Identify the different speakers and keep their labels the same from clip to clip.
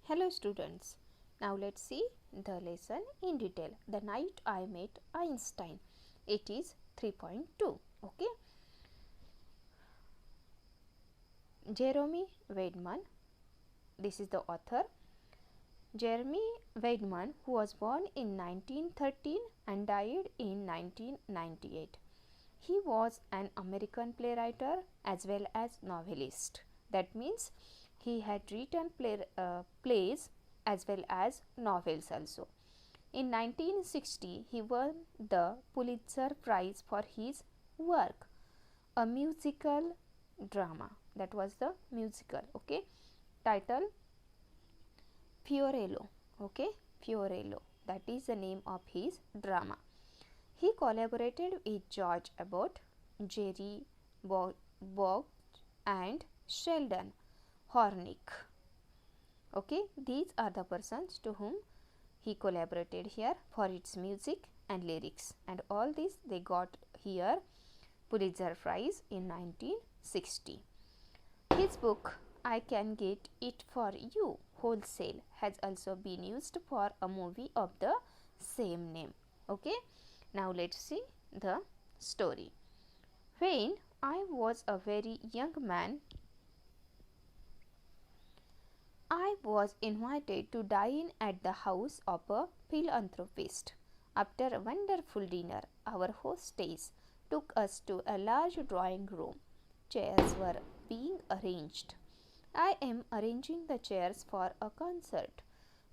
Speaker 1: Hello students, now let's see the lesson in detail. The Night I Met Einstein. It is 3.2. Okay. Jeremy Weidman, this is the author. Jeremy Weidman, who was born in 1913 and died in 1998. He was an American playwright as well as novelist. That means he had written plays as well as novels also. In 1960, he won the Pulitzer Prize for his work, a musical drama. That was the musical, okay, title Fiorello, okay, Fiorello. That is the name of his drama. He collaborated with George Abbott, Jerry Bock, and Sheldon Hornick. Okay, these are the persons to whom he collaborated here for its music and lyrics, and all this they got here Pulitzer Prize in 1960. His book I Can Get It For You Wholesale has also been used for a movie of the same name. Okay, now let's see the story. When I was a very young man, I was invited to dine at the house of a philanthropist. After a wonderful dinner, our hostess took us to a large drawing room. Chairs were being arranged. I am arranging the chairs for a concert,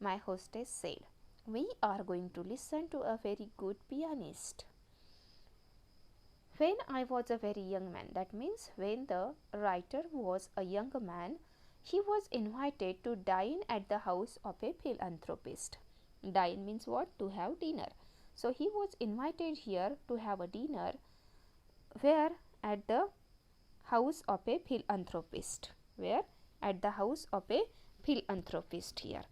Speaker 1: my hostess said. We are going to listen to a very good pianist. When I was a very young man, that means when the writer was a young man, he was invited to dine at the house of a philanthropist. Dine means what? To have dinner. So he was invited here to have a dinner where? At the house of a philanthropist. Where? At the house of a philanthropist here.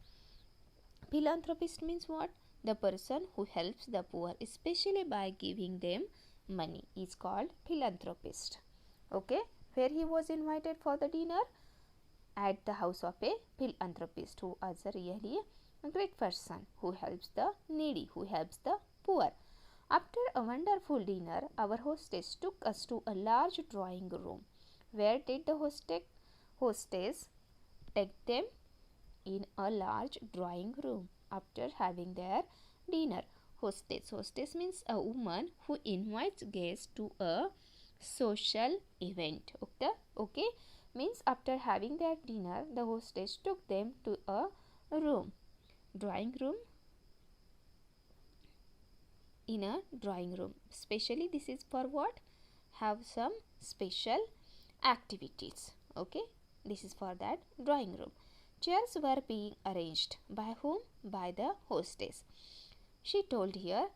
Speaker 1: Philanthropist means what? The person who helps the poor, especially by giving them money, is called philanthropist. Okay, where he was invited for the dinner? At the house of a philanthropist, who is a really a great person who helps the needy, who helps the poor. After a wonderful dinner, our hostess took us to a large drawing room. Where did the hostess take them? In a large drawing room. After having their dinner, hostess means a woman who invites guests to a social event. Okay, means after having their dinner, the hostess took them to a room, drawing room. In a drawing room, especially this is for what? Have some special activities. Okay, this is for that drawing room. Chairs were being arranged. By whom? By the hostess. She told here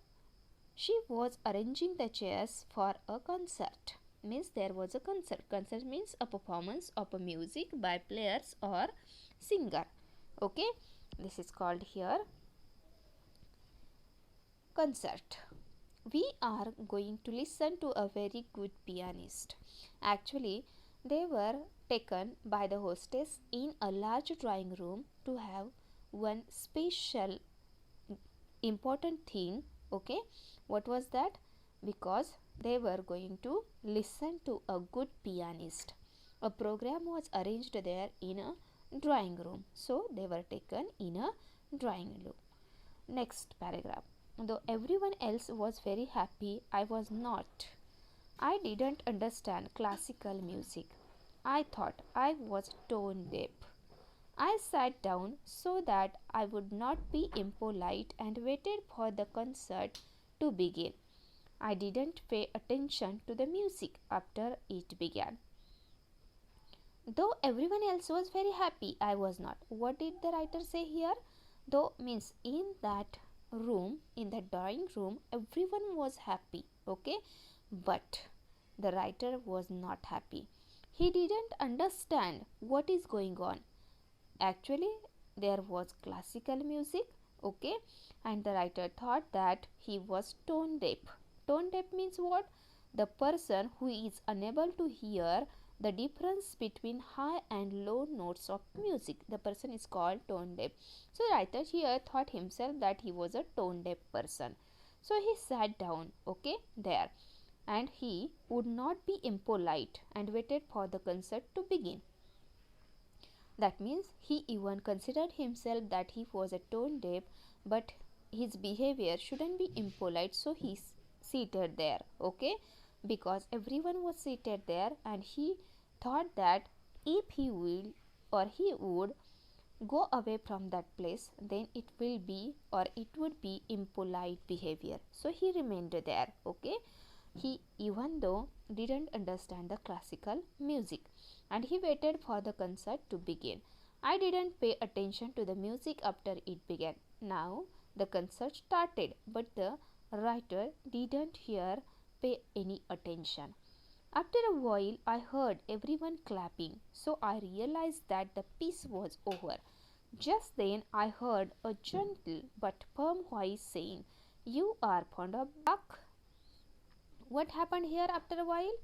Speaker 1: she was arranging the chairs for a concert. Means there was a concert. Concert means a performance of a music by players or singer. Okay, this is called here concert. We are going to listen to a very good pianist. Actually, they were taken by the hostess in a large drawing room to have one special important thing. Okay, what was that? Because they were going to listen to a good pianist. A program was arranged there in a drawing room, so they were taken in a drawing room. Next paragraph. Though everyone else was very happy, I was not. I didn't understand classical music. I thought I was tone deaf. I sat down so that I would not be impolite and waited for the concert to begin. I didn't pay attention to the music after it began. Though everyone else was very happy, I was not. What did the writer say here? Though means in that room, in the drawing room, everyone was happy. Okay, but the writer was not happy. He didn't understand what is going on. Actually, there was classical music. Okay, and the writer thought that he was tone deaf. Tone deaf means what? The person who is unable to hear the difference between high and low notes of music. The person is called tone deaf. So the writer here thought himself that he was a tone deaf person. So he sat down, okay, there, and he would not be impolite and waited for the concert to begin. That means he even considered himself that he was a tone deaf, but his behavior shouldn't be impolite, so he seated there, okay, because everyone was seated there, and he thought that if he will or he would go away from that place, then it will be or it would be impolite behavior, so he remained there, okay. He even though didn't understand the classical music, and he waited for the concert to begin. I didn't pay attention to the music after it began. Now the concert started, but the writer didn't pay any attention. After a while, I heard everyone clapping, so I realized that the piece was over. Just then, I heard a gentle but firm voice saying, "You are fond of Bach?" What happened here after a while?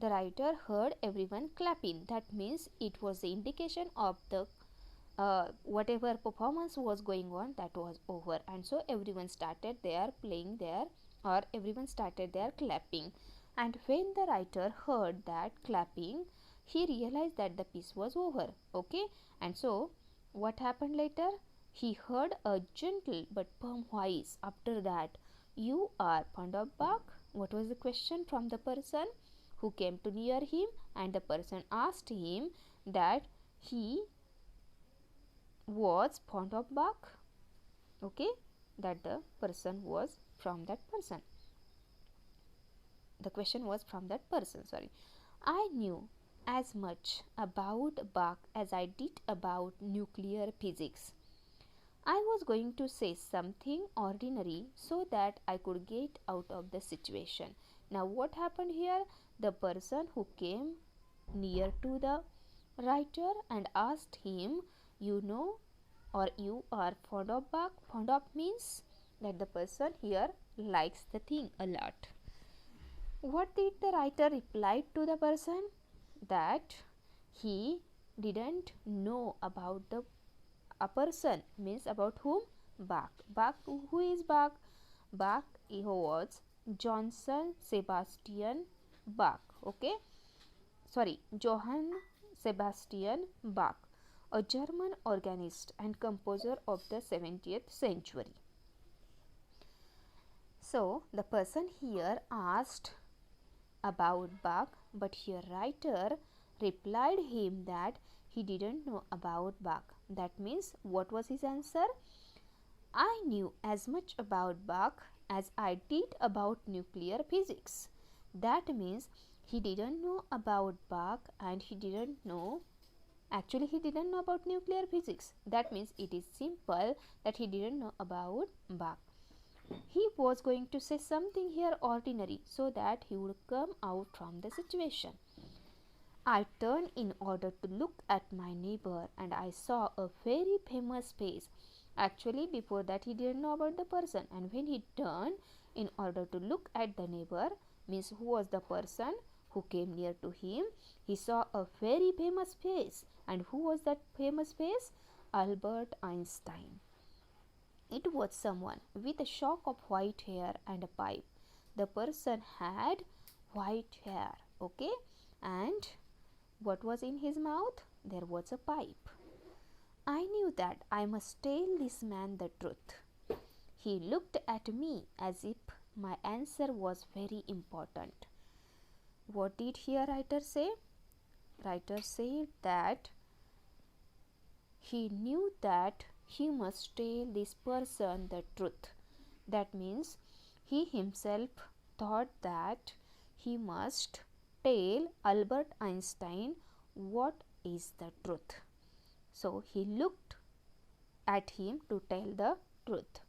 Speaker 1: The writer heard everyone clapping. That means it was the indication of the whatever performance was going on, that was over, and so everyone started there playing there, or everyone started there clapping. And when the writer heard that clapping, he realized that the piece was over, okay. And so what happened later? He heard a gentle but firm voice after that, "You are fond of Bach?" What was the question from the person who came to near him? And the person asked him that he was fond of Bach, okay, that the person was from that person. The question was from that person, sorry. I knew as much about Bach as I did about nuclear physics. I was going to say something ordinary so that I could get out of the situation. Now what happened here? The person who came near to the writer and asked him, "You know, or you are fond of Bach?" Fond of means that the person here likes the thing a lot. What did the writer reply to the person? That he didn't know about a person, means about whom? Bach. Bach, who is Bach? Bach was Johann Sebastian Bach, okay, sorry, Johann Sebastian Bach, a German organist and composer of the 17th century. So the person here asked about Bach, but here writer replied him that he didn't know about Bach. That means what was his answer? I knew as much about Bach as I did about nuclear physics. That means he didn't know about Bach, and he didn't know about nuclear physics. That means it is simple that he didn't know about Bach. He was going to say something here ordinary so that he would come out from the situation. I turned in order to look at my neighbor, and I saw a very famous face. Actually, before that he didn't know about the person, and when he turned in order to look at the neighbor, means who was the person who came near to him, he saw a very famous face. And who was that famous face? Albert Einstein. It was someone with a shock of white hair and a pipe. The person had white hair, okay, and what was in his mouth? There was a pipe. I knew that I must tell this man the truth. He looked at me as if my answer was very important. What did here writer say? Writer said that he knew that he must tell this person the truth. That means he himself thought that he must tell Albert Einstein what is the truth. So he looked at him to tell the truth.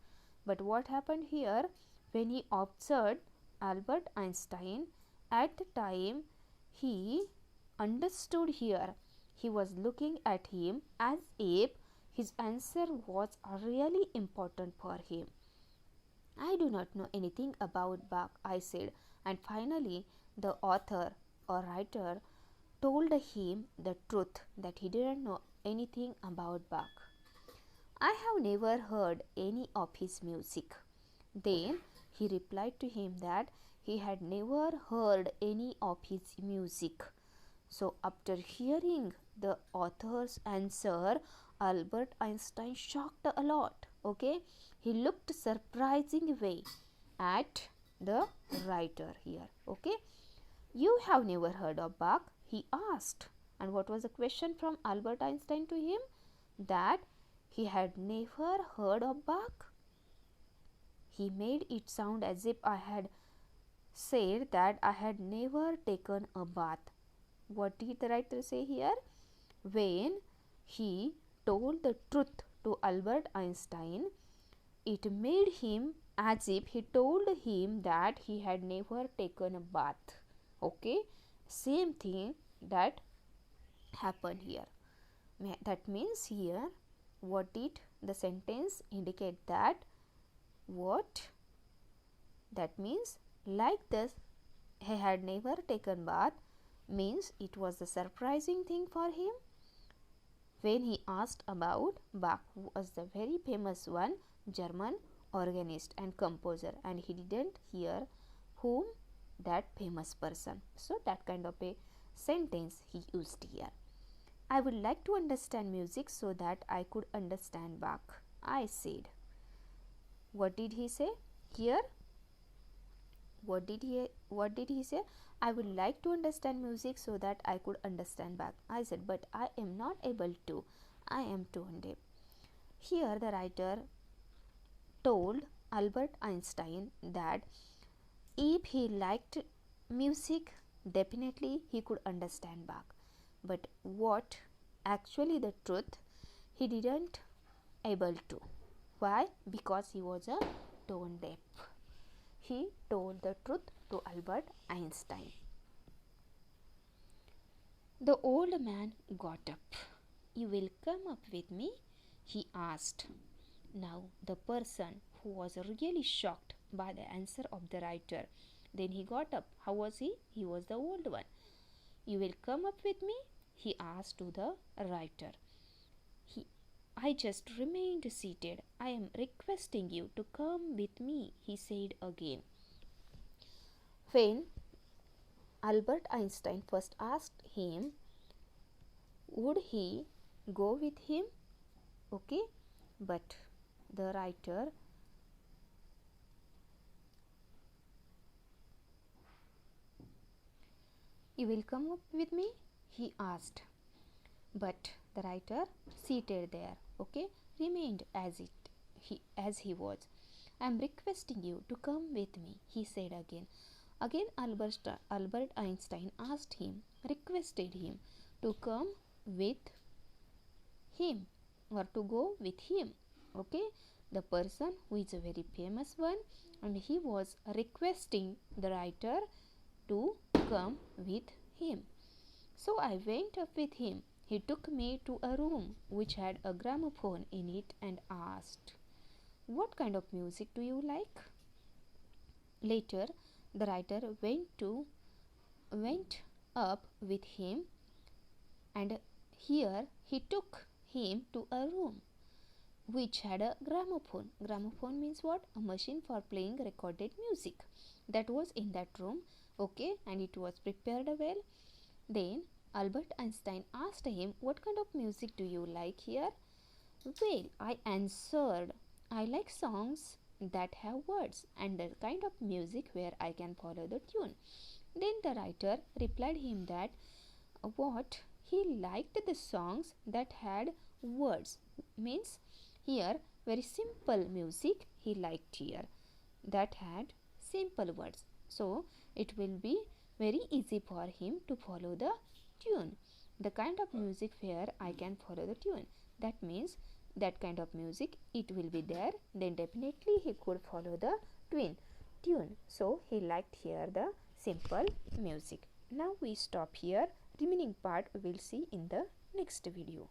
Speaker 1: But what happened here? When he observed Albert Einstein, at the time he understood here, he was looking at him as if his answer was really important for him. I do not know anything about Bach, I said, and finally the author or writer told him the truth that he didn't know anything about Bach. I have never heard any of his music. Then he replied to him that he had never heard any of his music. So, after hearing the author's answer, Albert Einstein shocked a lot. Okay, he looked surprising way at the writer here. Okay, you have never heard of Bach? He asked. And what was the question from Albert Einstein to him? That he had never heard of Bach. He made it sound as if I had said that I had never taken a bath. What did the writer say here? When he told the truth to Albert Einstein, it made him as if he told him that he had never taken a bath. Okay, same thing that happened here. That means here, what did the sentence indicate? That what? That means like this, he had never taken bath means it was a surprising thing for him when he asked about Bach, who was the very famous one German organist and composer, and he didn't hear whom that famous person. So that kind of a sentence he used here. I would like to understand music so that I could understand Bach, I said. What did he say here? What did he say? I would like to understand music so that I could understand Bach. I said, but I am not able to. I am tone deaf. Here the writer told Albert Einstein that if he liked music, definitely he could understand Bach. But what actually the truth, he didn't able to. Why? Because he was a tone deaf. He told the truth to Albert Einstein. The old man got up. You will come up with me? He asked. Now the person who was really shocked by the answer of the writer, then he got up. How was he? He was the old one. You will come up with me? He asked to the writer. I just remained seated. I am requesting you to come with me, he said again. When Albert Einstein first asked him, would he go with him? Okay, but the writer you will come up with me? He asked. But the writer seated there, okay, remained as he was. I am requesting you to come with me, he said again. Again Albert Einstein asked him, requested him to come with him or to go with him. Okay, the person who is a very famous one, and he was requesting the writer to come with him. So I went up with him. He took me to a room which had a gramophone in it and asked, what kind of music do you like? Later, the writer went up with him, and here he took him to a room which had a gramophone. Gramophone means what? A machine for playing recorded music. That was in that room, okay, and it was prepared well. Then Albert Einstein asked him, what kind of music do you like here? Well, I answered, I like songs that have words and the kind of music where I can follow the tune. Then the writer replied him that what he liked the songs that had words, means here very simple music he liked here that had simple words. So it will be very easy for him to follow the tune. The kind of music where I can follow the tune, that means that kind of music it will be there, then definitely he could follow the tune. So he liked here the simple music. Now we stop here. Remaining part we will see in the next video.